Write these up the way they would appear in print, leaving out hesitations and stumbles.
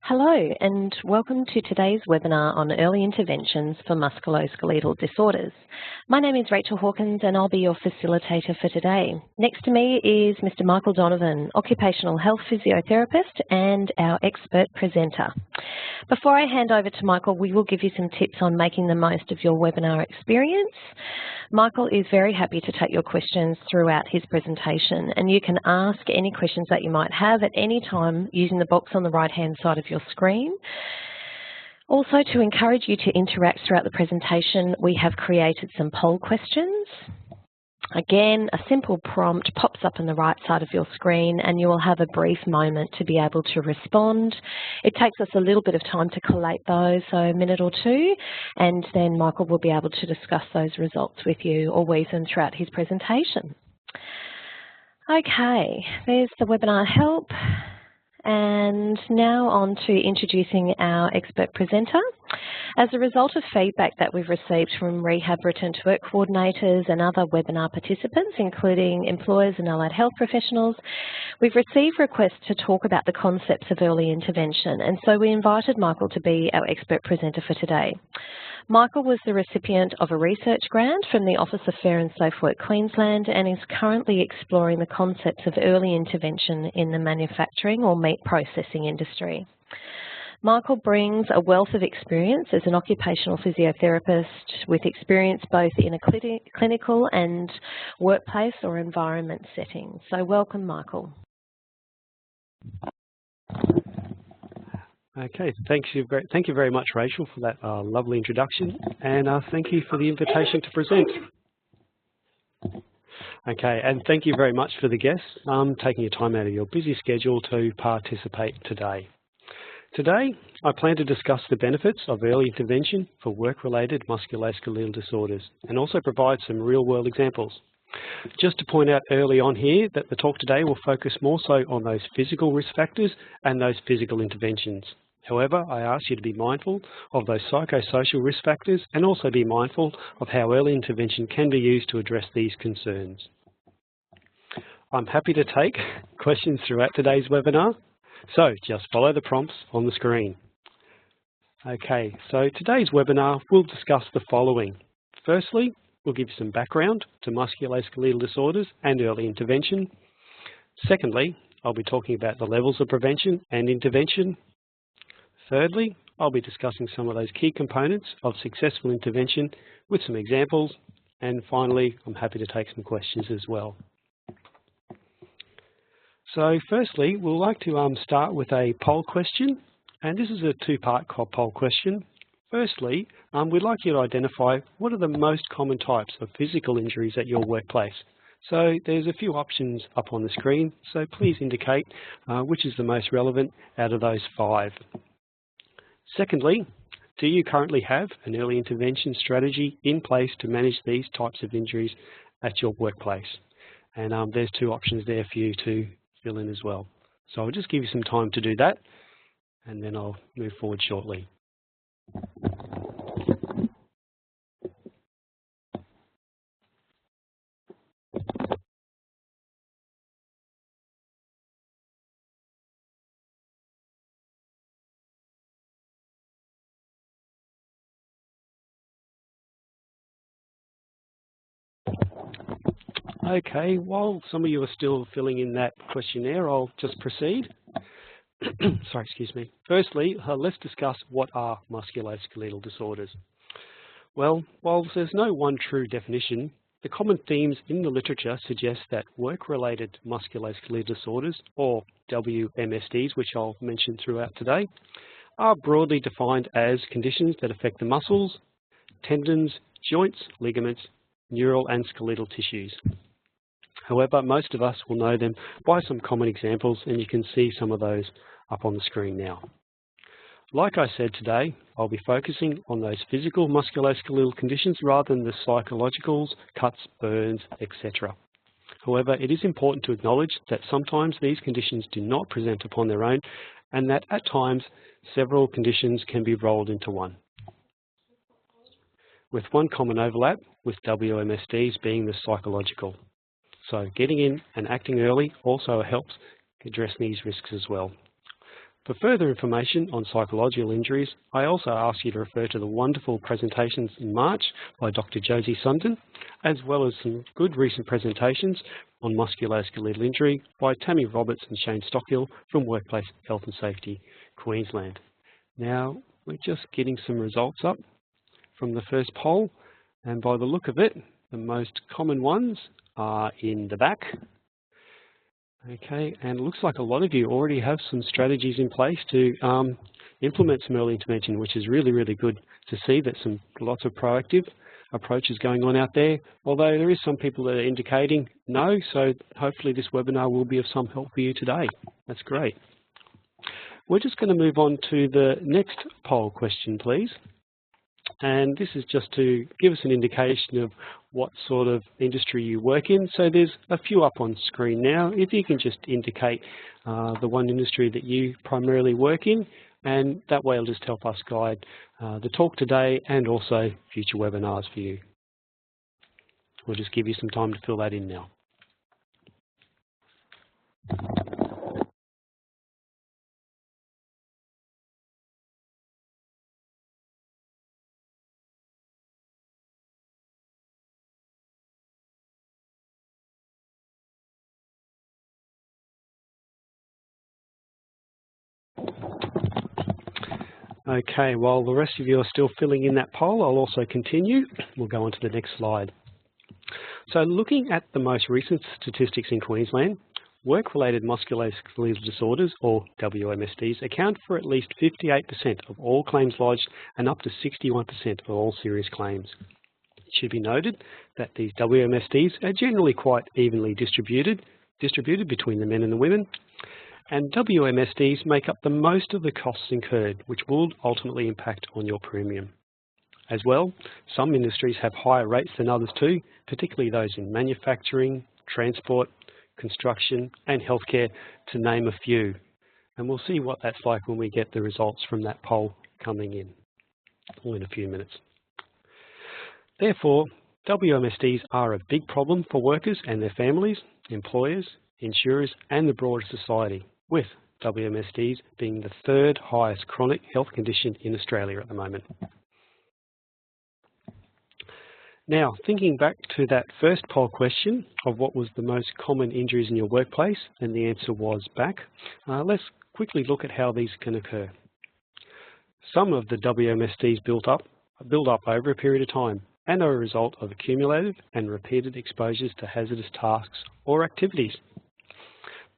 Hello and welcome to today's webinar on early interventions for musculoskeletal disorders. My name is Rachel Hawkins and I'll be your facilitator for today. Next to me is Mr. Michael Donovan, occupational health physiotherapist and our expert presenter. Before I hand over to Michael, we will give you some tips on making the most of your webinar experience. Michael is very happy to take your questions throughout his presentation, and you can ask any questions that you might have at any time using the box on the right-hand side of your screen. Also, to encourage you to interact throughout the presentation, we have created some poll questions. Again, a simple prompt pops up on the right side of your screen and you will have a brief moment to be able to respond. It takes us a little bit of time to collate those, so a minute or two, and then Michael will be able to discuss those results with you or weave them throughout his presentation. Okay, there's the webinar help. And now on to introducing our expert presenter. As a result of feedback that we've received from rehab return to work coordinators and other webinar participants, including employers and allied health professionals, we've received requests to talk about the concepts of early intervention, and so we invited Michael to be our expert presenter for today. Michael was the recipient of a research grant from the Office of Fair and Safe Work Queensland and is currently exploring the concepts of early intervention in the manufacturing or meat processing industry. Michael brings a wealth of experience as an occupational physiotherapist with experience both in a clinical and workplace or environment setting. So welcome, Michael. Okay, thank you very much, Rachel, for that lovely introduction, and thank you for the invitation to present. Okay, and thank you very much for the guests taking your time out of your busy schedule to participate today. Today, I plan to discuss the benefits of early intervention for work-related musculoskeletal disorders and also provide some real-world examples. Just to point out early on here that the talk today will focus more so on those physical risk factors and those physical interventions. However, I ask you to be mindful of those psychosocial risk factors and also be mindful of how early intervention can be used to address these concerns. I'm happy to take questions throughout today's webinar, so just follow the prompts on the screen. Okay, so today's webinar will discuss the following. Firstly, we'll give you some background to musculoskeletal disorders and early intervention. Secondly, I'll be talking about the levels of prevention and intervention. Thirdly, I'll be discussing some of those key components of successful intervention with some examples. And finally, I'm happy to take some questions as well. So firstly, we'd like to start with a poll question. And this is a two-part poll question. Firstly, we'd like you to identify what are the most common types of physical injuries at your workplace. So there's a few options up on the screen, so please indicate which is the most relevant out of those 5. Secondly, do you currently have an early intervention strategy in place to manage these types of injuries at your workplace? And there's 2 options there for you to fill in as well. So I'll just give you some time to do that, and then I'll move forward shortly. Okay, while some of you are still filling in that questionnaire, I'll just proceed. Sorry, excuse me. Firstly, let's discuss what are musculoskeletal disorders. Well, while there's no one true definition, the common themes in the literature suggest that work-related musculoskeletal disorders, or WMSDs, which I'll mention throughout today, are broadly defined as conditions that affect the muscles, tendons, joints, ligaments, neural and skeletal tissues. However, most of us will know them by some common examples, and you can see some of those up on the screen now. Like I said today, I'll be focusing on those physical musculoskeletal conditions rather than the psychologicals, cuts, burns, etc. However, it is important to acknowledge that sometimes these conditions do not present upon their own, and that at times several conditions can be rolled into one, with one common overlap with WMSDs being the psychological. So getting in and acting early also helps address these risks as well. For further information on psychological injuries, I also ask you to refer to the wonderful presentations in March by Dr. Josie Sundin, as well as some good recent presentations on musculoskeletal injury by Tammy Roberts and Shane Stockhill from Workplace Health and Safety, Queensland. Now, we're just getting some results up from the first poll, and by the look of it, the most common ones are in the back. Okay, and it looks like a lot of you already have some strategies in place to implement some early intervention, which is really, really good to see that lots of proactive approaches going on out there, although there is some people that are indicating no, so hopefully this webinar will be of some help for you today. That's great. We're just going to move on to the next poll question, please. And this is just to give us an indication of what sort of industry you work in. So there's a few up on screen now. If you can just indicate the one industry that you primarily work in, and that way it'll just help us guide the talk today and also future webinars for you. We'll just give you some time to fill that in now. Okay, while the rest of you are still filling in that poll, I'll also continue. We'll go on to the next slide. So looking at the most recent statistics in Queensland, work-related musculoskeletal disorders, or WMSDs, account for at least 58% of all claims lodged and up to 61% of all serious claims. It should be noted that these WMSDs are generally quite evenly distributed between the men and the women, and WMSDs make up the most of the costs incurred, which will ultimately impact on your premium. As well, some industries have higher rates than others too, particularly those in manufacturing, transport, construction and healthcare, to name a few. And we'll see what that's like when we get the results from that poll coming in a few minutes. Therefore, WMSDs are a big problem for workers and their families, employers, insurers and the broader society, with WMSDs being the third highest chronic health condition in Australia at the moment. Now, thinking back to that first poll question of what was the most common injuries in your workplace, and the answer was back, let's quickly look at how these can occur. Some of the WMSDs build up over a period of time and are a result of accumulated and repeated exposures to hazardous tasks or activities.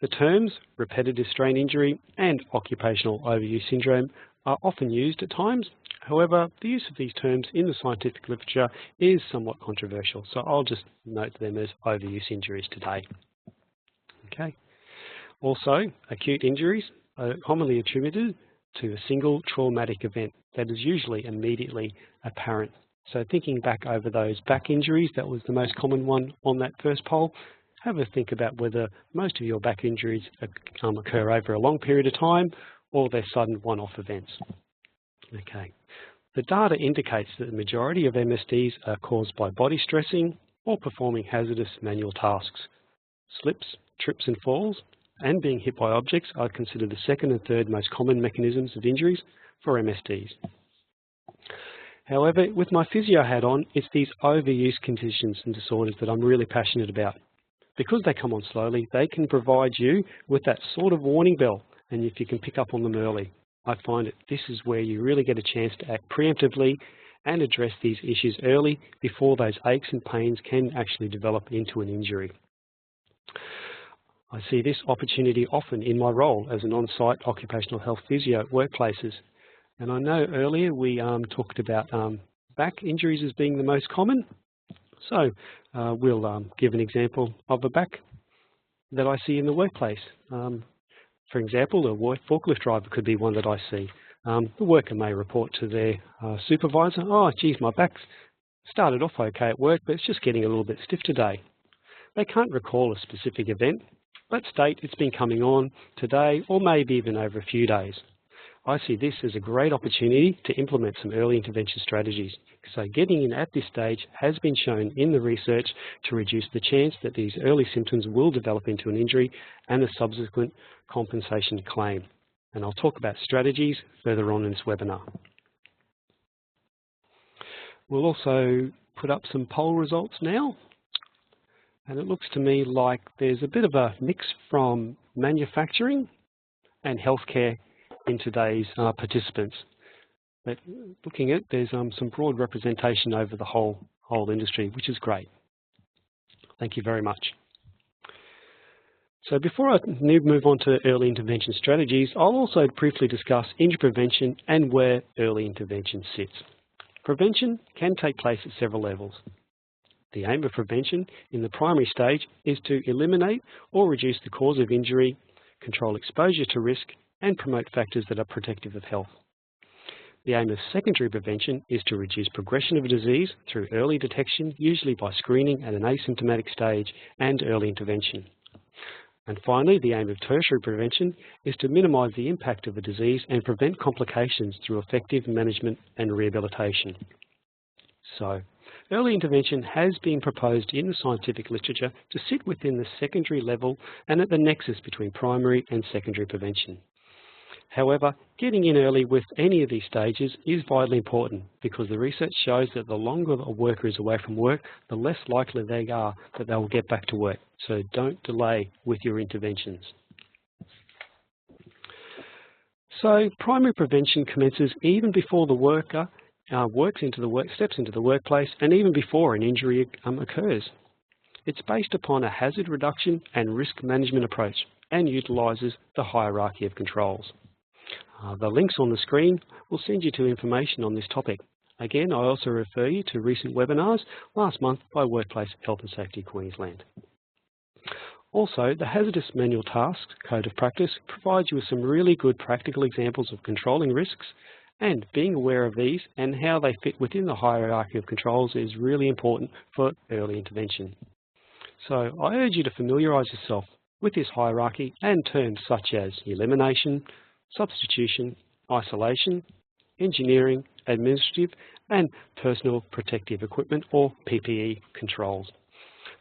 The terms repetitive strain injury and occupational overuse syndrome are often used at times. However, the use of these terms in the scientific literature is somewhat controversial, so I'll just note them as overuse injuries today. Okay. Also, acute injuries are commonly attributed to a single traumatic event that is usually immediately apparent. So thinking back over those back injuries, that was the most common one on that first poll. Have a think about whether most of your back injuries occur over a long period of time or they're sudden one-off events. Okay. The data indicates that the majority of MSDs are caused by body stressing or performing hazardous manual tasks. Slips, trips and falls and being hit by objects are considered the second and third most common mechanisms of injuries for MSDs. However, with my physio hat on, it's these overuse conditions and disorders that I'm really passionate about. Because they come on slowly, they can provide you with that sort of warning bell, and if you can pick up on them early, I find that this is where you really get a chance to act preemptively and address these issues early before those aches and pains can actually develop into an injury. I see this opportunity often in my role as an on-site occupational health physio at workplaces. And I know earlier we talked about back injuries as being the most common. So we'll give an example of a back that I see in the workplace. For example, a forklift driver could be one that I see. The worker may report to their supervisor, oh, geez, my back started off okay at work, but it's just getting a little bit stiff today. They can't recall a specific event, but state it's been coming on today or maybe even over a few days. I see this as a great opportunity to implement some early intervention strategies. So getting in at this stage has been shown in the research to reduce the chance that these early symptoms will develop into an injury and a subsequent compensation claim. and I'll talk about strategies further on in this webinar. We'll also put up some poll results now, and it looks to me like there's a bit of a mix from manufacturing and healthcare in today's participants. But looking at, there's some broad representation over the whole industry, which is great. Thank you very much. So before I move on to early intervention strategies, I'll also briefly discuss injury prevention and where early intervention sits. Prevention can take place at several levels. The aim of prevention in the primary stage is to eliminate or reduce the cause of injury, control exposure to risk, and promote factors that are protective of health. The aim of secondary prevention is to reduce progression of a disease through early detection, usually by screening at an asymptomatic stage and early intervention. And finally, the aim of tertiary prevention is to minimise the impact of a disease and prevent complications through effective management and rehabilitation. So, early intervention has been proposed in the scientific literature to sit within the secondary level and at the nexus between primary and secondary prevention. However, getting in early with any of these stages is vitally important because the research shows that the longer a worker is away from work, the less likely they are that they will get back to work. So don't delay with your interventions. So primary prevention commences even before the worker steps into the workplace and even before an injury occurs. It's based upon a hazard reduction and risk management approach and utilises the hierarchy of controls. The links on the screen will send you to information on this topic. Again, I also refer you to recent webinars last month by Workplace Health and Safety Queensland. Also, the Hazardous Manual Tasks Code of Practice provides you with some really good practical examples of controlling risks, and being aware of these and how they fit within the hierarchy of controls is really important for early intervention. So I urge you to familiarise yourself with this hierarchy and terms such as elimination, substitution, isolation, engineering, administrative, and personal protective equipment or PPE controls.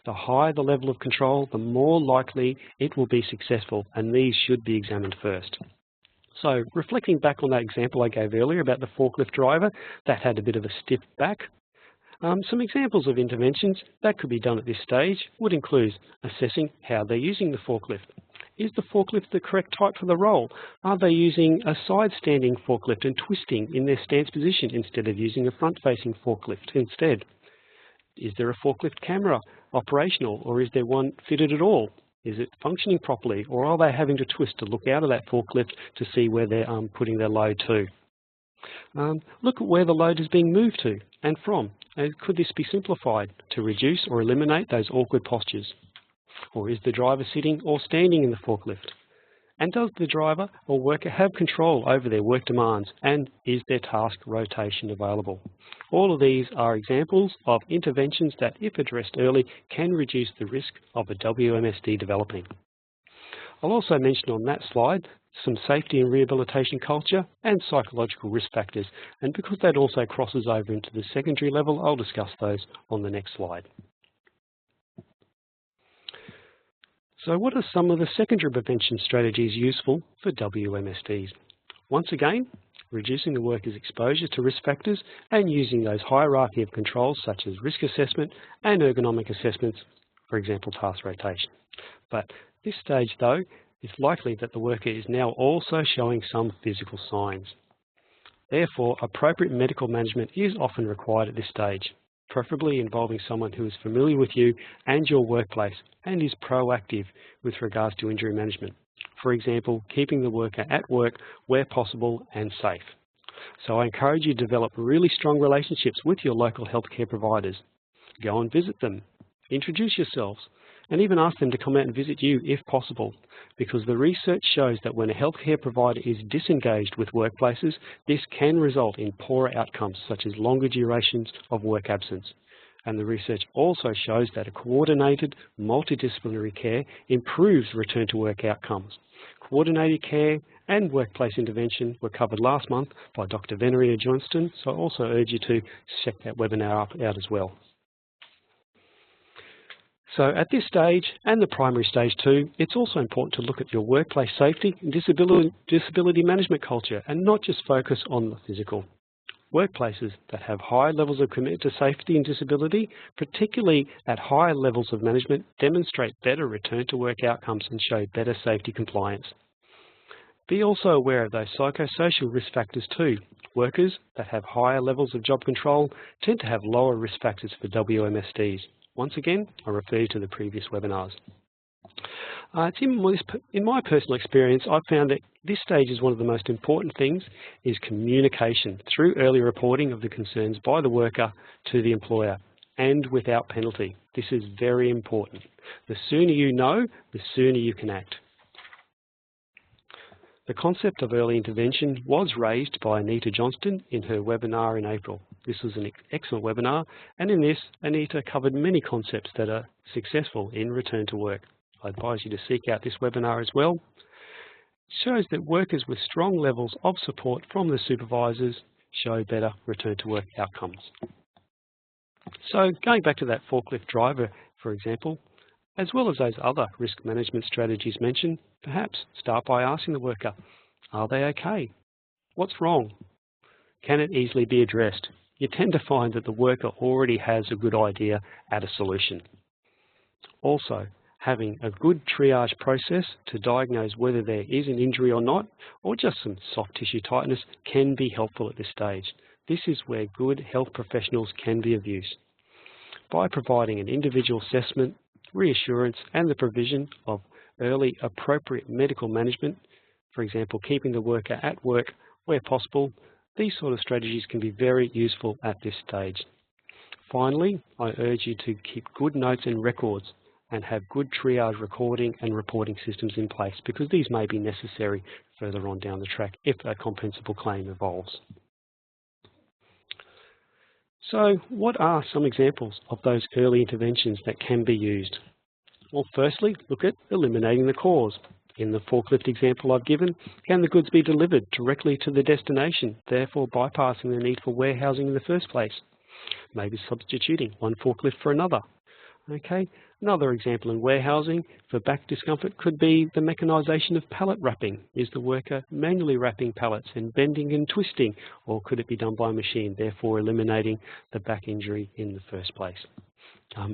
The higher the level of control, the more likely it will be successful, and these should be examined first. So reflecting back on that example I gave earlier about the forklift driver that had a bit of a stiff back, some examples of interventions that could be done at this stage would include assessing how they're using the forklift. Is the forklift the correct type for the role? Are they using a side-standing forklift and twisting in their stance position instead of using a front-facing forklift instead? Is there a forklift camera operational, or is there one fitted at all? Is it functioning properly, or are they having to twist to look out of that forklift to see where they're putting their load to? Look at where the load is being moved to and from. Could this be simplified to reduce or eliminate those awkward postures? Or is the driver sitting or standing in the forklift? And does the driver or worker have control over their work demands, and is their task rotation available? All of these are examples of interventions that, if addressed early, can reduce the risk of a WMSD developing. I'll also mention on that slide some safety and rehabilitation culture and psychological risk factors, and because that also crosses over into the secondary level, I'll discuss those on the next slide. So what are some of the secondary prevention strategies useful for WMSDs? Once again, reducing the worker's exposure to risk factors and using those hierarchy of controls such as risk assessment and ergonomic assessments, for example, task rotation. But at this stage though, it's likely that the worker is now also showing some physical signs. Therefore, appropriate medical management is often required at this stage, preferably involving someone who is familiar with you and your workplace and is proactive with regards to injury management. For example, keeping the worker at work where possible and safe. So I encourage you to develop really strong relationships with your local healthcare providers. Go and visit them, introduce yourselves, and even ask them to come out and visit you if possible, because the research shows that when a healthcare provider is disengaged with workplaces, this can result in poorer outcomes such as longer durations of work absence. And the research also shows that a coordinated multidisciplinary care improves return to work outcomes. Coordinated care and workplace intervention were covered last month by Dr. Veneria Johnston, so I also urge you to check that webinar out as well. So at this stage, and the primary stage too, it's also important to look at your workplace safety and disability management culture and not just focus on the physical. Workplaces that have high levels of commitment to safety and disability, particularly at higher levels of management, demonstrate better return to work outcomes and show better safety compliance. Be also aware of those psychosocial risk factors too. Workers that have higher levels of job control tend to have lower risk factors for WMSDs. Once again, I refer you to the previous webinars. In my personal experience, I've found that this stage is one of the most important things is communication through early reporting of the concerns by the worker to the employer and without penalty. This is very important. The sooner you know, the sooner you can act. The concept of early intervention was raised by Anita Johnston in her webinar in April. This was an excellent webinar, and in this, Anita covered many concepts that are successful in return to work. I advise you to seek out this webinar as well. It shows that workers with strong levels of support from the supervisors show better return to work outcomes. So going back to that forklift driver, for example, as well as those other risk management strategies mentioned, perhaps start by asking the worker, are they okay? What's wrong? Can it easily be addressed? You tend to find that the worker already has a good idea at a solution. Also, having a good triage process to diagnose whether there is an injury or not, or just some soft tissue tightness, can be helpful at this stage. This is where good health professionals can be of use. By providing an individual assessment, reassurance and the provision of early appropriate medical management, for example, keeping the worker at work where possible, these sort of strategies can be very useful at this stage. Finally, I urge you to keep good notes and records and have good triage recording and reporting systems in place because these may be necessary further on down the track if a compensable claim evolves. So what are some examples of those early interventions that can be used? Well, firstly, look at eliminating the cause. In the forklift example I've given, can the goods be delivered directly to the destination, therefore bypassing the need for warehousing in the first place? Maybe substituting one forklift for another. Okay, another example in warehousing for back discomfort could be the mechanisation of pallet wrapping. Is the worker manually wrapping pallets and bending and twisting, or could it be done by a machine, therefore eliminating the back injury in the first place?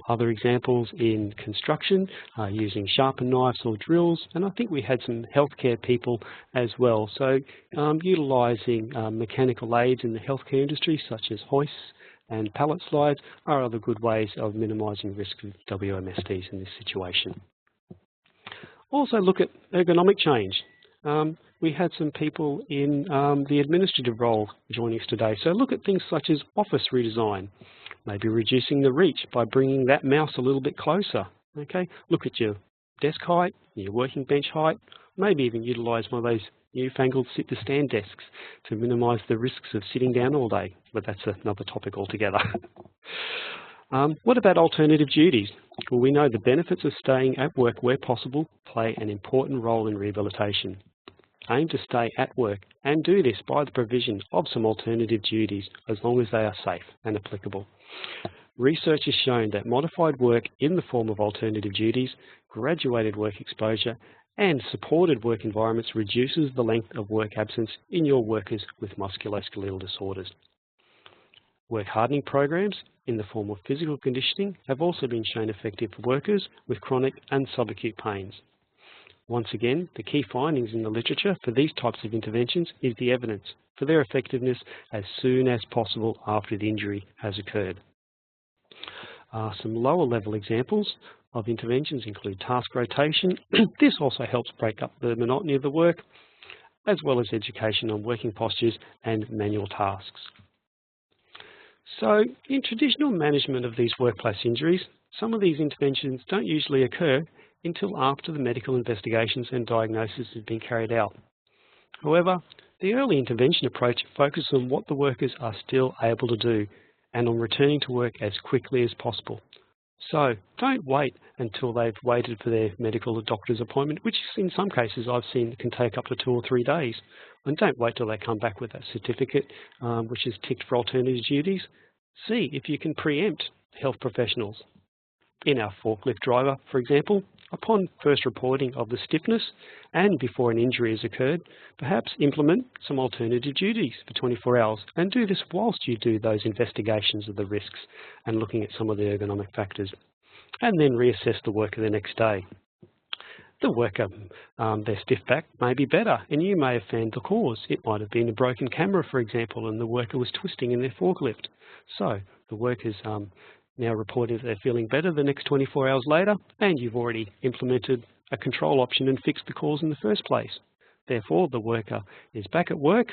Other examples in construction using sharpened knives or drills, and I think we had some healthcare people as well. So utilising mechanical aids in the healthcare industry such as hoists and pallet slides are other good ways of minimising risk of WMSDs in this situation. Also look at ergonomic change. We had some people in the administrative role joining us today. So look at things such as office redesign, maybe reducing the reach by bringing that mouse a little bit closer. Okay, look at your desk height, your working bench height, maybe even utilise one of those newfangled sit-to-stand desks to minimise the risks of sitting down all day, but that's another topic altogether. What about alternative duties? Well, we know the benefits of staying at work where possible play an important role in rehabilitation. Aim to stay at work and do this by the provision of some alternative duties as long as they are safe and applicable. Research has shown that modified work in the form of alternative duties, graduated work exposure and supported work environments reduces the length of work absence in your workers with musculoskeletal disorders. Work hardening programs in the form of physical conditioning have also been shown effective for workers with chronic and subacute pains. Once again, the key findings in the literature for these types of interventions is the evidence for their effectiveness as soon as possible after the injury has occurred. Some lower level examples of interventions include task rotation. This also helps break up the monotony of the work, as well as education on working postures and manual tasks. So in traditional management of these workplace injuries, some of these interventions don't usually occur until after the medical investigations and diagnosis has been carried out. However, the early intervention approach focuses on what the workers are still able to do and on returning to work as quickly as possible. So don't wait until they've waited for their medical or doctor's appointment, which in some cases I've seen can take up to 2 or 3 days. And don't wait till they come back with that certificate, which is ticked for alternative duties. See if you can preempt health professionals. In our forklift driver, for example, upon first reporting of the stiffness and before an injury has occurred, perhaps implement some alternative duties for 24 hours and do this whilst you do those investigations of the risks and looking at some of the ergonomic factors, and then reassess the worker the next day. The worker, their stiff back may be better, and you may have found the cause. It might have been a broken camera, for example, and the worker was twisting in their forklift. So the worker's now reporting that they're feeling better the next 24 hours later, and you've already implemented a control option and fixed the cause in the first place. Therefore, the worker is back at work,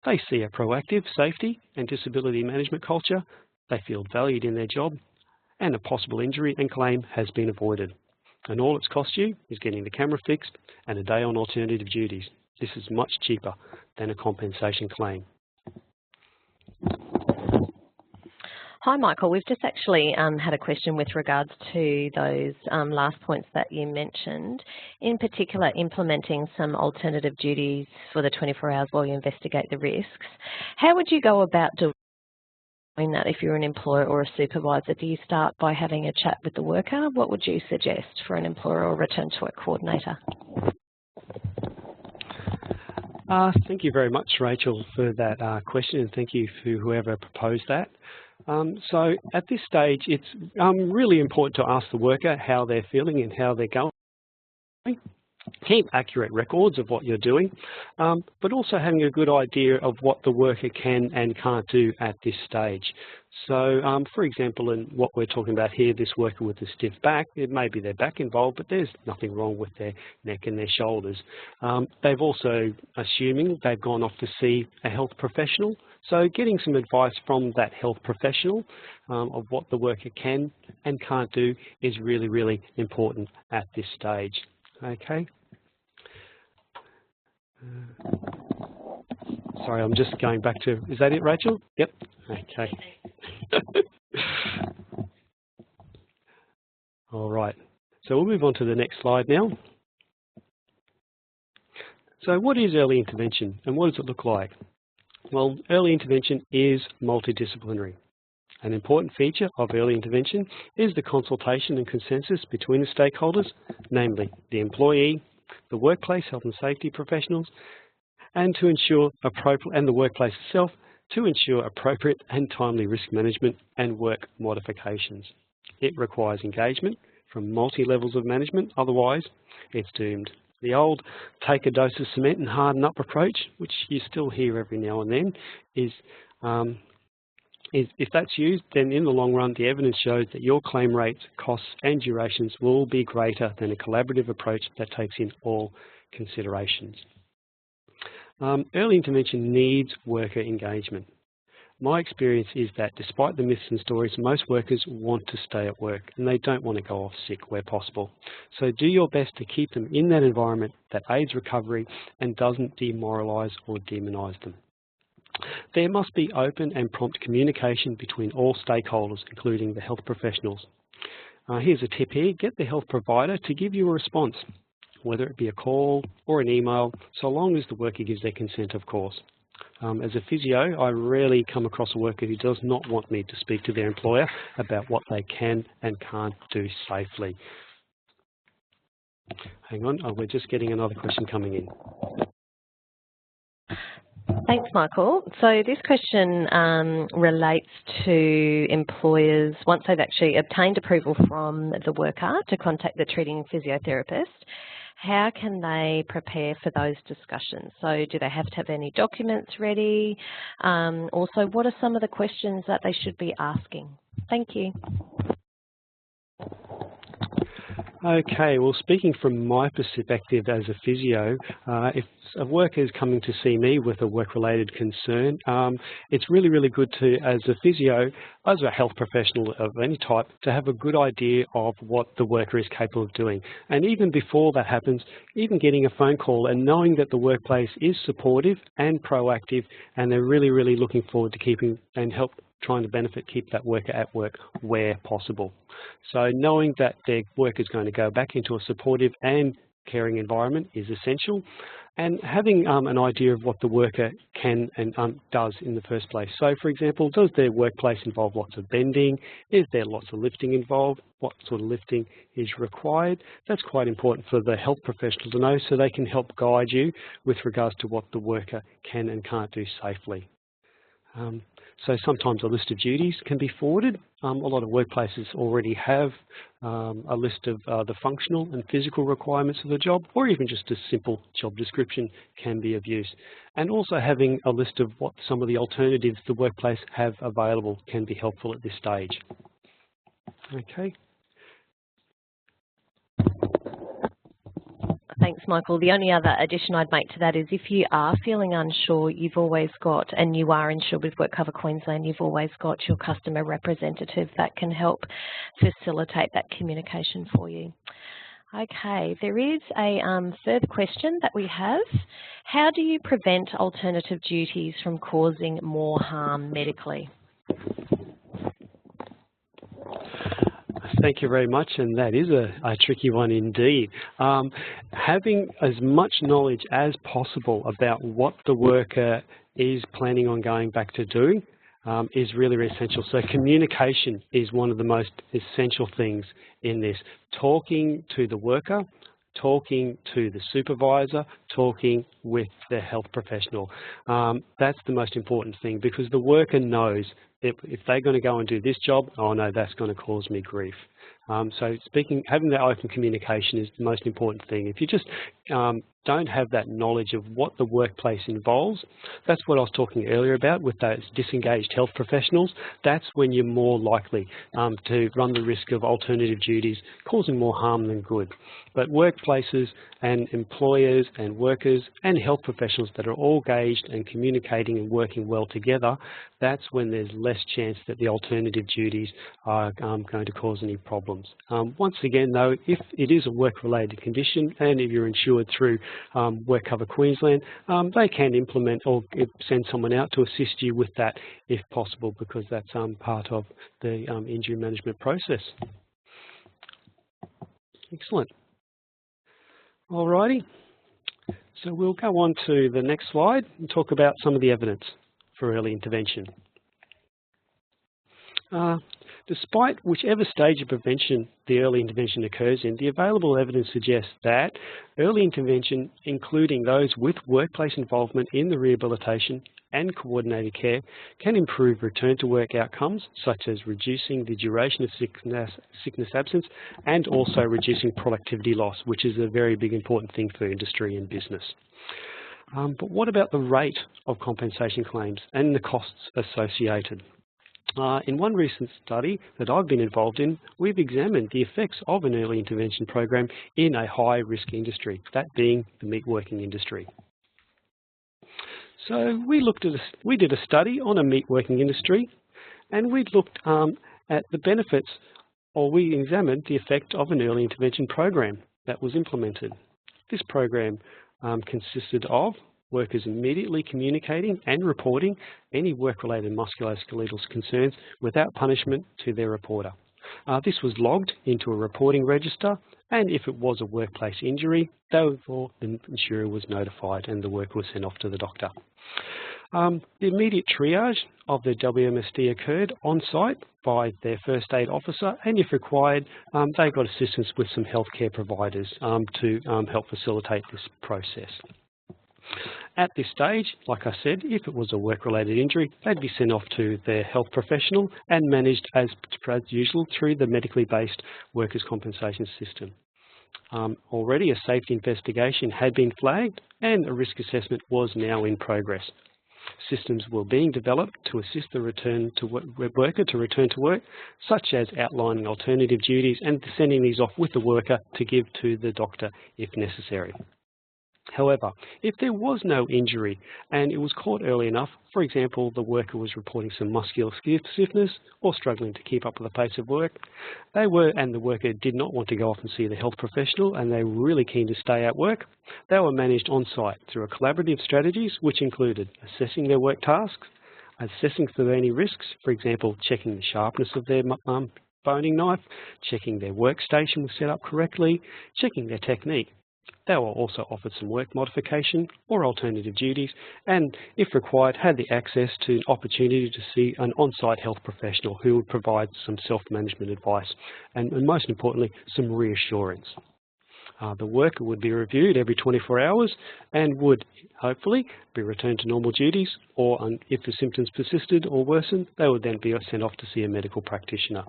they see a proactive safety and disability management culture, they feel valued in their job, and a possible injury and claim has been avoided. And all it's cost you is getting the camera fixed and a day on alternative duties. This is much cheaper than a compensation claim. Hi, Michael. We've just actually had a question with regards to those last points that you mentioned, in particular implementing some alternative duties for the 24 hours while you investigate the risks. How would you go about doing that if you're an employer or a supervisor? Do you start by having a chat with the worker? What would you suggest for an employer or return to work coordinator? Thank you very much, Rachel, for that question, and thank you for whoever proposed that. So at this stage, it's really important to ask the worker how they're feeling and how they're going. Keep accurate records of what you're doing, but also having a good idea of what the worker can and can't do at this stage. So, for example, in what we're talking about here, this worker with a stiff back, it may be their back involved, but there's nothing wrong with their neck and their shoulders. They've also, assuming they've gone off to see a health professional, so getting some advice from that health professional of what the worker can and can't do is really, really important at this stage. Okay. Sorry, I'm just going back to, is that it, Rachel? Yep. Okay. All right. So we'll move on to the next slide now. So what is early intervention and what does it look like? Well, early intervention is multidisciplinary. An important feature of early intervention is the consultation and consensus between the stakeholders, namely the employee, the workplace health and safety professionals, and to ensure appropriate, and the workplace itself, to ensure appropriate and timely risk management and work modifications. It requires engagement from multi-levels of management, otherwise it's doomed. The old take a dose of cement and harden up approach, which you still hear every now and then, is if that's used, then in the long run, the evidence shows that your claim rates, costs and durations will be greater than a collaborative approach that takes in all considerations. Early intervention needs worker engagement. My experience is that despite the myths and stories, most workers want to stay at work and they don't want to go off sick where possible. So do your best to keep them in that environment that aids recovery and doesn't demoralise or demonise them. There must be open and prompt communication between all stakeholders, including the health professionals. Here's a tip here, get the health provider to give you a response, whether it be a call or an email, so long as the worker gives their consent, of course. As a physio, I rarely come across a worker who does not want me to speak to their employer about what they can and can't do safely. Hang on, we're just getting another question coming in. Thanks, Michael. So this question relates to employers once they've actually obtained approval from the worker to contact the treating physiotherapist. How can they prepare for those discussions? So do they have to have any documents ready? Also, what are some of the questions that they should be asking? Thank you. Okay, well, speaking from my perspective as a physio, if a worker is coming to see me with a work-related concern, it's really, really good to, as a physio, as a health professional of any type, to have a good idea of what the worker is capable of doing. And even before that happens, even getting a phone call and knowing that the workplace is supportive and proactive, and they're really, really looking forward to keeping and trying to keep that worker at work where possible. So knowing that their work is going to go back into a supportive and caring environment is essential, and having an idea of what the worker can and does in the first place. So, for example, does their workplace involve lots of bending? Is there lots of lifting involved? What sort of lifting is required? That's quite important for the health professional to know, so they can help guide you with regards to what the worker can and can't do safely. So sometimes a list of duties can be forwarded. A lot of workplaces already have a list of the functional and physical requirements of the job, or even just a simple job description can be of use. And also having a list of what some of the alternatives the workplace have available can be helpful at this stage. Okay. Thanks, Michael. The only other addition I'd make to that is if you are feeling unsure, you've always got, and you are insured with WorkCover Queensland, you've always got your customer representative that can help facilitate that communication for you. Okay, there is a further question that we have. How do you prevent alternative duties from causing more harm medically? Thank you very much, and that is a tricky one indeed. Having as much knowledge as possible about what the worker is planning on going back to doing is really, really essential. So communication is one of the most essential things in this. Talking to the worker, talking to the supervisor, talking with the health professional. That's the most important thing, because the worker knows if they're going to go and do this job, oh no, that's going to cause me grief. So having that open communication is the most important thing. If you just don't have that knowledge of what the workplace involves, that's what I was talking earlier about with those disengaged health professionals. That's when you're more likely to run the risk of alternative duties causing more harm than good. But workplaces and employers and workers and health professionals that are all engaged and communicating and working well together, that's when there's less chance that the alternative duties are going to cause any problems. Once again though, if it is a work-related condition and if you're insured through WorkCover Queensland, they can implement or send someone out to assist you with that if possible, because that's part of the injury management process. Excellent. Alrighty, so we'll go on to the next slide and talk about some of the evidence for early intervention. Despite whichever stage of prevention the early intervention occurs in, the available evidence suggests that early intervention, including those with workplace involvement in the rehabilitation and coordinated care, can improve return to work outcomes, such as reducing the duration of sickness absence and also reducing productivity loss, which is a very big important thing for industry and business. But what about the rate of compensation claims and the costs associated? In one recent study that I've been involved in, we've examined the effects of an early intervention program in a high-risk industry, that being the meatworking industry. So we did a study on a meatworking industry, and we looked at the benefits, or we examined the effect of an early intervention program that was implemented. This program consisted of workers immediately communicating and reporting any work-related musculoskeletal concerns without punishment to their reporter. This was logged into a reporting register, and if it was a workplace injury, therefore the insurer was notified and the worker was sent off to the doctor. The immediate triage of the WMSD occurred on-site by their first aid officer, and if required, they got assistance with some healthcare providers to help facilitate this process. At this stage, like I said, if it was a work-related injury, they'd be sent off to their health professional and managed as usual through the medically based workers' compensation system. Already a safety investigation had been flagged and a risk assessment was now in progress. Systems were being developed to assist the worker to return to work, such as outlining alternative duties and sending these off with the worker to give to the doctor if necessary. However, if there was no injury and it was caught early enough, for example, the worker was reporting some muscular stiffness or struggling to keep up with the pace of work, and the worker did not want to go off and see the health professional and they were really keen to stay at work, they were managed on-site through a collaborative strategies which included assessing their work tasks, assessing for any risks, for example, checking the sharpness of their boning knife, checking their workstation was set up correctly, checking their technique, They were also offered some work modification or alternative duties, and if required, had the access to an opportunity to see an on-site health professional who would provide some self-management advice and most importantly, some reassurance. The worker would be reviewed every 24 hours and would hopefully be returned to normal duties, or if the symptoms persisted or worsened, they would then be sent off to see a medical practitioner.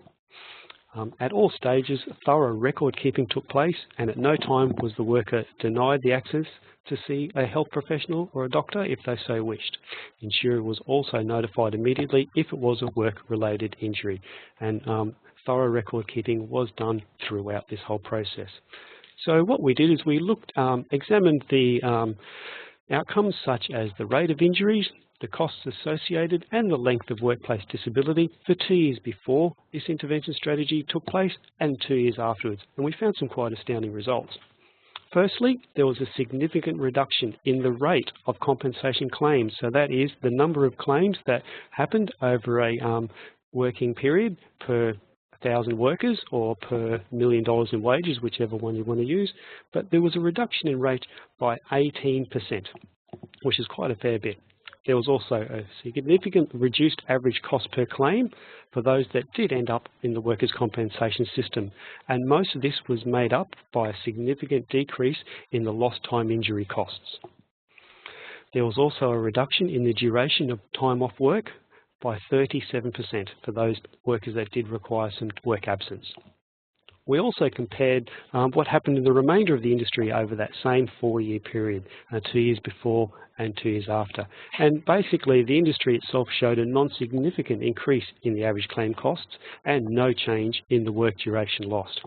At all stages, thorough record keeping took place, and at no time was the worker denied the access to see a health professional or a doctor if they so wished. The insurer was also notified immediately if it was a work-related injury, and thorough record keeping was done throughout this whole process. So what we did is we examined the outcomes such as the rate of injuries, the costs associated, and the length of workplace disability for 2 years before this intervention strategy took place and 2 years afterwards. And we found some quite astounding results. Firstly, there was a significant reduction in the rate of compensation claims. So that is the number of claims that happened over a working period per 1,000 workers or per $1 million in wages, whichever one you want to use. But there was a reduction in rate by 18%, which is quite a fair bit. There was also a significant reduced average cost per claim for those that did end up in the workers' compensation system, and most of this was made up by a significant decrease in the lost time injury costs. There was also a reduction in the duration of time off work by 37% for those workers that did require some work absence. We also compared what happened in the remainder of the industry over that same 4-year period, 2 years before and 2 years after. And basically the industry itself showed a non-significant increase in the average claim costs and no change in the work duration lost.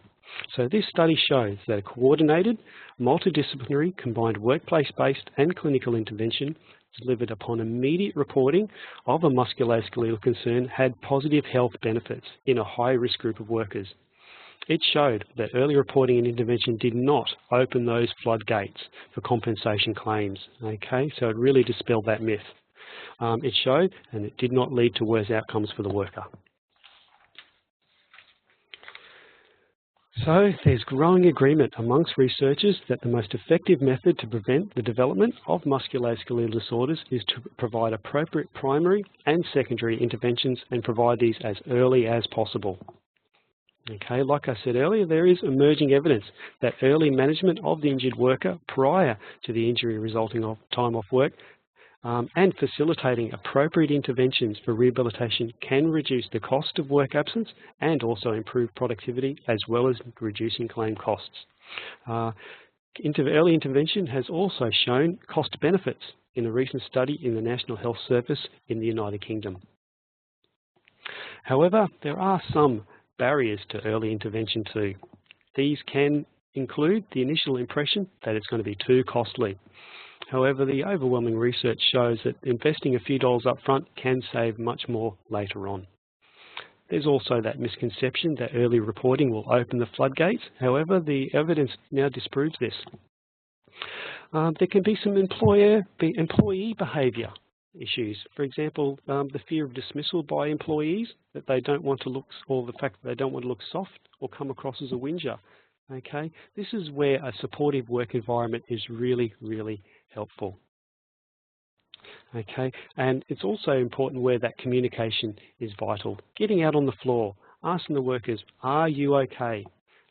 So this study shows that a coordinated, multidisciplinary, combined workplace-based and clinical intervention delivered upon immediate reporting of a musculoskeletal concern had positive health benefits in a high-risk group of workers. It showed that early reporting and intervention did not open those floodgates for compensation claims. Okay, so it really dispelled that myth. It showed, and it did not lead to worse outcomes for the worker. So there's growing agreement amongst researchers that the most effective method to prevent the development of musculoskeletal disorders is to provide appropriate primary and secondary interventions and provide these as early as possible. Okay, like I said earlier, there is emerging evidence that early management of the injured worker prior to the injury resulting of time off work and facilitating appropriate interventions for rehabilitation can reduce the cost of work absence and also improve productivity as well as reducing claim costs. Early intervention has also shown cost benefits in a recent study in the National Health Service in the United Kingdom. However, there are some barriers to early intervention too. These can include the initial impression that it's going to be too costly. However, the overwhelming research shows that investing a few dollars up front can save much more later on. There's also that misconception that early reporting will open the floodgates. However, the evidence now disproves this. There can be some employee behaviour issues. For example, the fear of dismissal by employees, that they don't want to look, or the fact that they don't want to look soft or come across as a whinger. Okay, this is where a supportive work environment is really, really helpful. Okay, and it's also important where that communication is vital. Getting out on the floor, asking the workers, are you okay?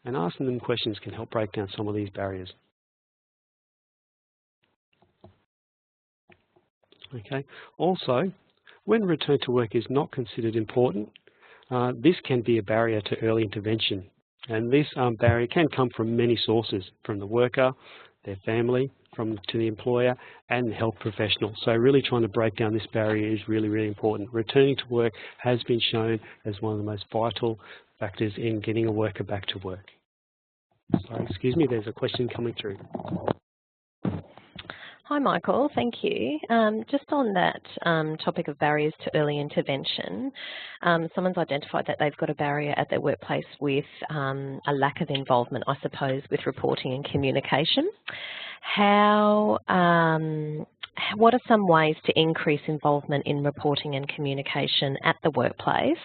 And asking them questions can help break down some of these barriers. Okay, also, when return to work is not considered important, this can be a barrier to early intervention. And this barrier can come from many sources, from the worker, their family, to the employer, and the health professional. So really trying to break down this barrier is really, really important. Returning to work has been shown as one of the most vital factors in getting a worker back to work. Sorry, excuse me, there's a question coming through. Hi, Michael. Thank you. Just on that topic of barriers to early intervention, someone's identified that they've got a barrier at their workplace with a lack of involvement, I suppose, with reporting and communication. What are some ways to increase involvement in reporting and communication at the workplace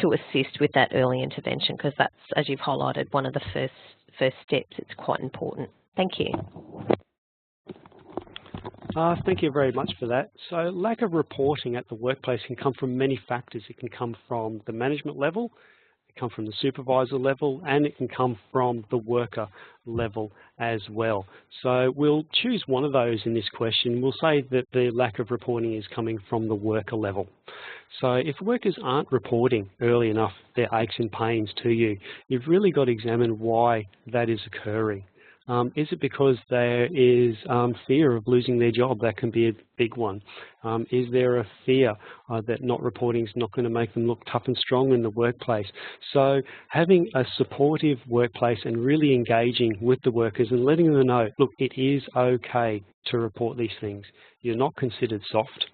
to assist with that early intervention? Because that's, as you've highlighted, one of the first steps. It's quite important. Thank you. Thank you very much for that. So lack of reporting at the workplace can come from many factors. It can come from the management level, it can come from the supervisor level, and it can come from the worker level as well. So we'll choose one of those in this question. We'll say that the lack of reporting is coming from the worker level. So if workers aren't reporting early enough their aches and pains to you, you've really got to examine why that is occurring. Is it because there is fear of losing their job? That can be a big one. Is there a fear that not reporting is not going to make them look tough and strong in the workplace? So having a supportive workplace and really engaging with the workers and letting them know, look, it is okay to report these things. You're not considered soft.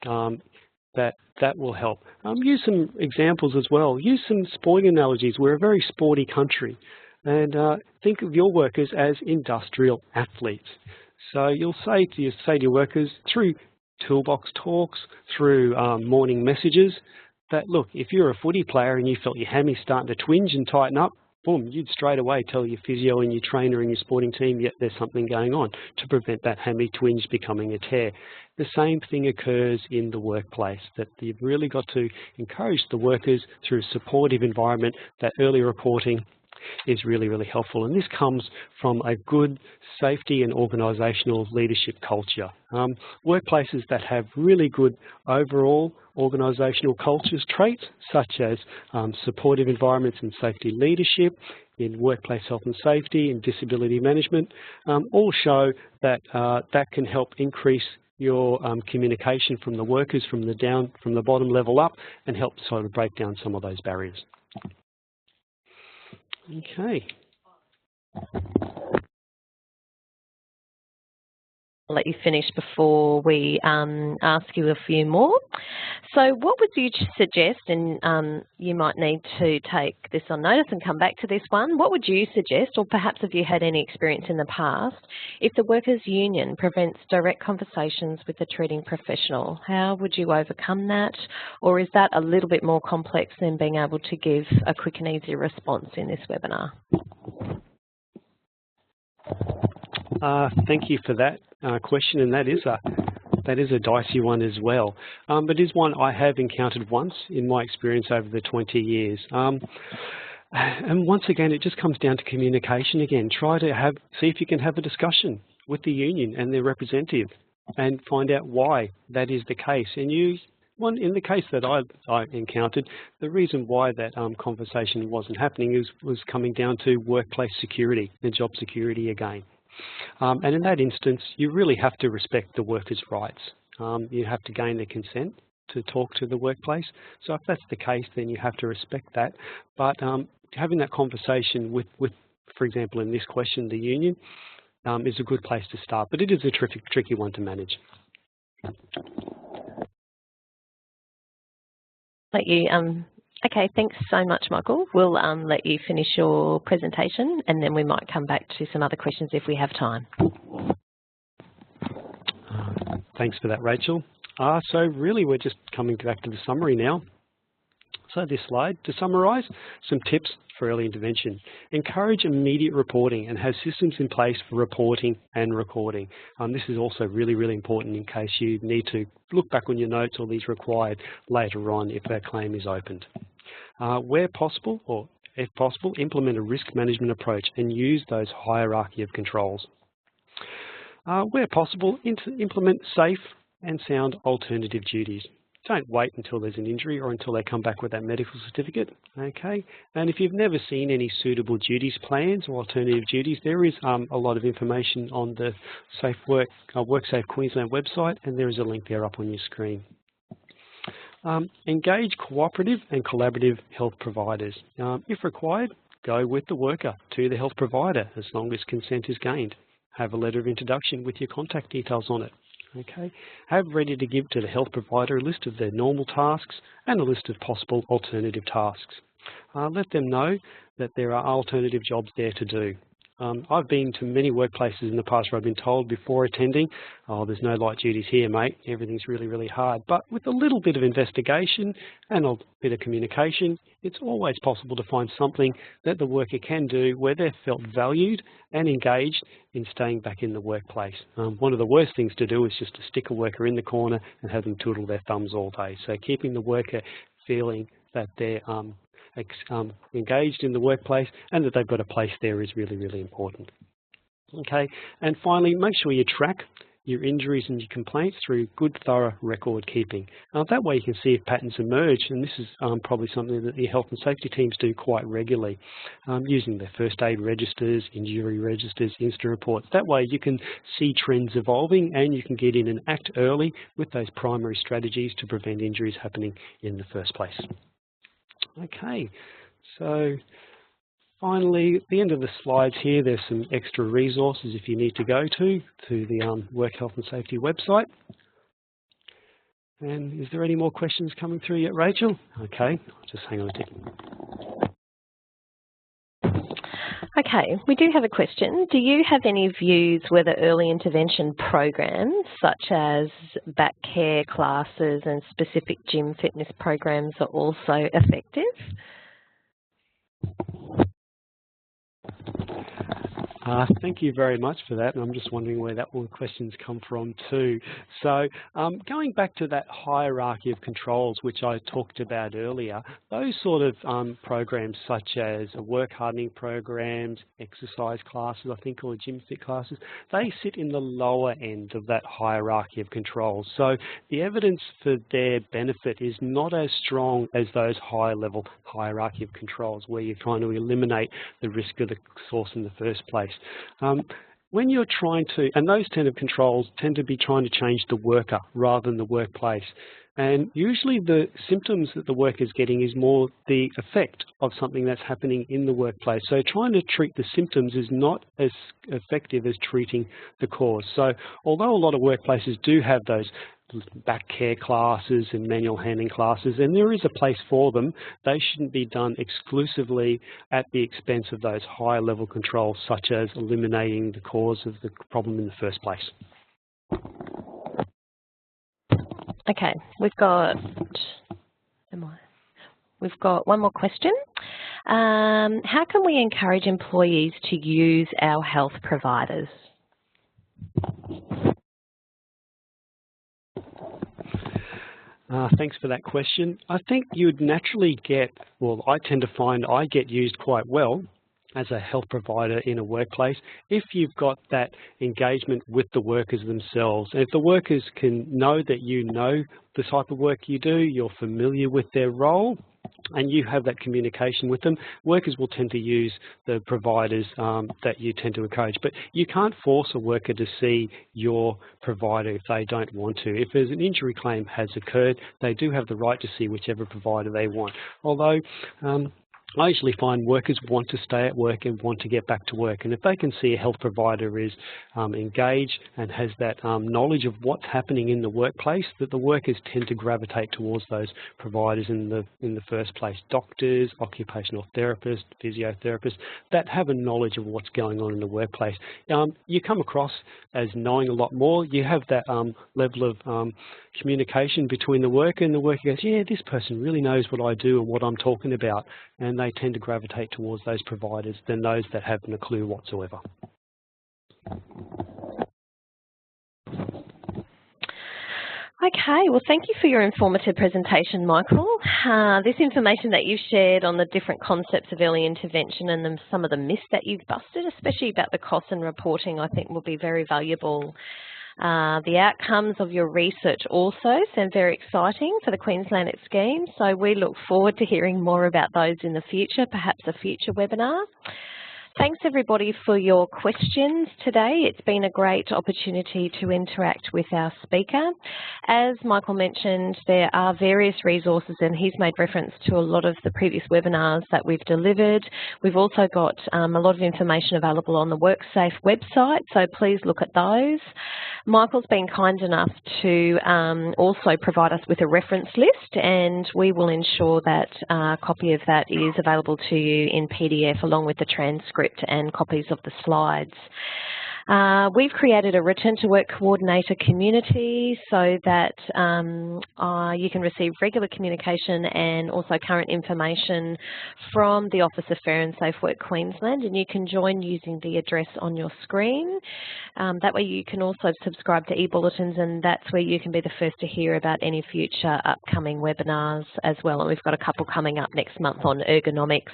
That will help. Use some examples as well. Use some sporting analogies. We're a very sporty country. And think of your workers as industrial athletes. So you'll say to your workers through toolbox talks, through morning messages, that look, if you're a footy player and you felt your hammy starting to twinge and tighten up, boom, you'd straight away tell your physio and your trainer and your sporting team, yet there's something going on to prevent that hammy twinge becoming a tear. The same thing occurs in the workplace, that you've really got to encourage the workers through a supportive environment. That early reporting is really, really helpful. And this comes from a good safety and organisational leadership culture. Workplaces that have really good overall organisational cultures traits, such as supportive environments and safety leadership, in workplace health and safety and disability management, all show that that can help increase your communication from the workers from the bottom level up, and help sort of break down some of those barriers. Okay. I'll let you finish before we ask you a few more. So what would you suggest, and you might need to take this on notice and come back to this one, what would you suggest, or perhaps have you had any experience in the past, if the workers' union prevents direct conversations with the treating professional? How would you overcome that? Or is that a little bit more complex than being able to give a quick and easy response in this webinar? Thank you for that question, and that is a dicey one as well, but it is one I have encountered once in my experience over the 20 years. And once again, it just comes down to communication again. Try to see if you can have a discussion with the union and their representative and find out why that is the case. And in the case that I encountered, the reason why that conversation wasn't happening was coming down to workplace security and job security again. And in that instance, you really have to respect the workers' rights. You have to gain their consent to talk to the workplace. So if that's the case, then you have to respect that. But having that conversation with, for example, in this question, the union, is a good place to start. But it is a tricky one to manage. Okay, thanks so much, Michael. We'll let you finish your presentation, and then we might come back to some other questions if we have time. Thanks for that, Rachel. So really, we're just coming back to the summary now. So this slide, to summarise, some tips for early intervention. Encourage immediate reporting and have systems in place for reporting and recording. This is also really, really important in case you need to look back on your notes or these required later on if a claim is opened. Where possible, or if possible, implement a risk management approach and use those hierarchy of controls. Where possible, implement safe and sound alternative duties. Don't wait until there's an injury or until they come back with that medical certificate, okay? And if you've never seen any suitable duties plans or alternative duties, there is a lot of information on the WorkSafe Queensland website, and there is a link there up on your screen. Engage cooperative and collaborative health providers. If required, go with the worker to the health provider as long as consent is gained. Have a letter of introduction with your contact details on it. Okay. Have ready to give to the health provider a list of their normal tasks and a list of possible alternative tasks. Let them know that there are alternative jobs there to do. I've been to many workplaces in the past where I've been told before attending, oh, there's no light duties here, mate. Everything's really, really hard. But with a little bit of investigation and a bit of communication, it's always possible to find something that the worker can do where they're felt valued and engaged in staying back in the workplace. One of the worst things to do is just to stick a worker in the corner and have them twiddle their thumbs all day. So keeping the worker feeling that they're engaged in the workplace and that they've got a place there is really, really important. Okay, and finally, make sure you track your injuries and your complaints through good, thorough record keeping. That way you can see if patterns emerge, and this is probably something that the health and safety teams do quite regularly, using their first aid registers, injury registers, incident reports. That way you can see trends evolving and you can get in and act early with those primary strategies to prevent injuries happening in the first place. Okay, so finally, at the end of the slides here, there's some extra resources if you need to go to the Work Health and Safety website. And is there any more questions coming through yet, Rachel? Okay, just hang on a tick. Okay, we do have a question. Do you have any views whether early intervention programs such as back care classes and specific gym fitness programs are also effective? Thank you very much for that, and I'm just wondering where that one question's come from too. So going back to that hierarchy of controls which I talked about earlier, those sort of programs such as work hardening programs, exercise classes, I think, or gym fit classes, they sit in the lower end of that hierarchy of controls. So the evidence for their benefit is not as strong as those high level hierarchy of controls where you're trying to eliminate the risk of the source in the first place. When you're trying to, and those kind of controls tend to be trying to change the worker rather than the workplace. And usually the symptoms that the worker's getting is more the effect of something that's happening in the workplace. So trying to treat the symptoms is not as effective as treating the cause. So although a lot of workplaces do have those back care classes and manual handling classes, and there is a place for them, they shouldn't be done exclusively at the expense of those higher level controls, such as eliminating the cause of the problem in the first place. Okay, we've got one more question. How can we encourage employees to use our health providers? Thanks for that question. I think you would naturally get, well, I tend to find I get used quite well as a health provider in a workplace if you've got that engagement with the workers themselves. And if the workers can know that you know the type of work you do, you're familiar with their role, and you have that communication with them, workers will tend to use the providers that you tend to encourage. But you can't force a worker to see your provider if they don't want to. If there's an injury claim has occurred, they do have the right to see whichever provider they want. Although I usually find workers want to stay at work and want to get back to work. And if they can see a health provider is engaged and has that knowledge of what's happening in the workplace, that the workers tend to gravitate towards those providers in the first place. Doctors, occupational therapists, physiotherapists, that have a knowledge of what's going on in the workplace. You come across as knowing a lot more. You have that level of communication between the worker, and the worker goes, yeah, this person really knows what I do and what I'm talking about. And they tend to gravitate towards those providers than those that haven't a clue whatsoever. Okay, well, thank you for your informative presentation, Michael. This information that you've shared on the different concepts of early intervention and some of the myths that you've busted, especially about the costs and reporting, I think will be very valuable. The outcomes of your research also sound very exciting for the Queensland scheme, so we look forward to hearing more about those in the future, perhaps a future webinar. Thanks everybody for your questions today. It's been a great opportunity to interact with our speaker. As Michael mentioned, there are various resources, and he's made reference to a lot of the previous webinars that we've delivered. We've also got a lot of information available on the WorkSafe website, so please look at those. Michael's been kind enough to also provide us with a reference list, and we will ensure that a copy of that is available to you in PDF along with the transcript and copies of the slides. We've created a Return to Work Coordinator community so that you can receive regular communication and also current information from the Office of Fair and Safe Work Queensland, and you can join using the address on your screen. That way you can also subscribe to e-bulletins, and that's where you can be the first to hear about any future upcoming webinars as well. And we've got a couple coming up next month on ergonomics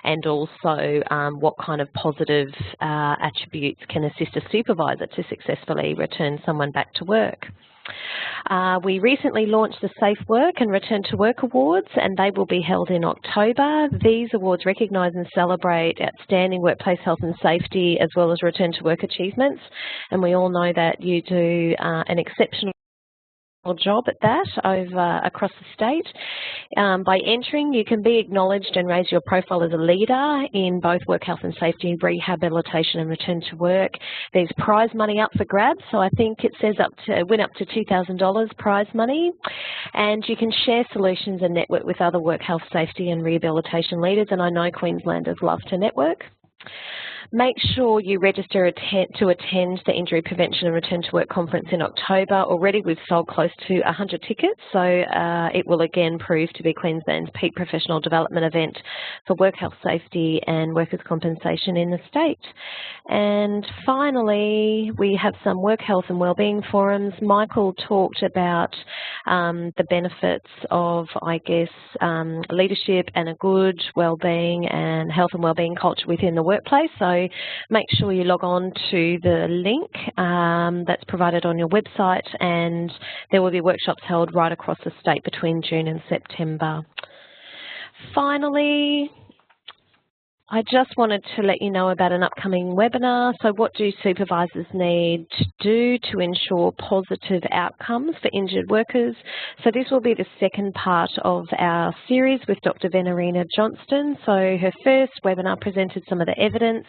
and also what kind of positive attributes can assist a supervisor to successfully return someone back to work. We recently launched the Safe Work and Return to Work Awards, and they will be held in October. These awards recognise and celebrate outstanding workplace health and safety as well as return to work achievements, and we all know that you do an exceptional job at that across the state. By entering, you can be acknowledged and raise your profile as a leader in both work health and safety, rehabilitation and return to work. There's prize money up for grabs, so I think it says win up to $2,000 prize money, and you can share solutions and network with other work health, safety and rehabilitation leaders, and I know Queenslanders love to network. Make sure you register to attend the Injury Prevention and Return to Work Conference in October. Already we've sold close to 100 tickets, so it will again prove to be Queensland's peak professional development event for work health, safety and workers' compensation in the state. And finally, we have some work health and wellbeing forums. Michael talked about the benefits of, I guess, leadership and a good wellbeing and health and wellbeing culture within the workplace. So make sure you log on to the link that's provided on your website, and there will be workshops held right across the state between June and September. Finally, I just wanted to let you know about an upcoming webinar. So what do supervisors need to do to ensure positive outcomes for injured workers? So this will be the second part of our series with Dr. Venerina Johnston. So her first webinar presented some of the evidence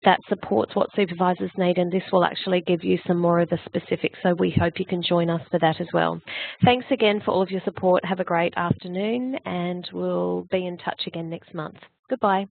that supports what supervisors need, and this will actually give you some more of the specifics. So we hope you can join us for that as well. Thanks again for all of your support. Have a great afternoon, and we'll be in touch again next month. Goodbye.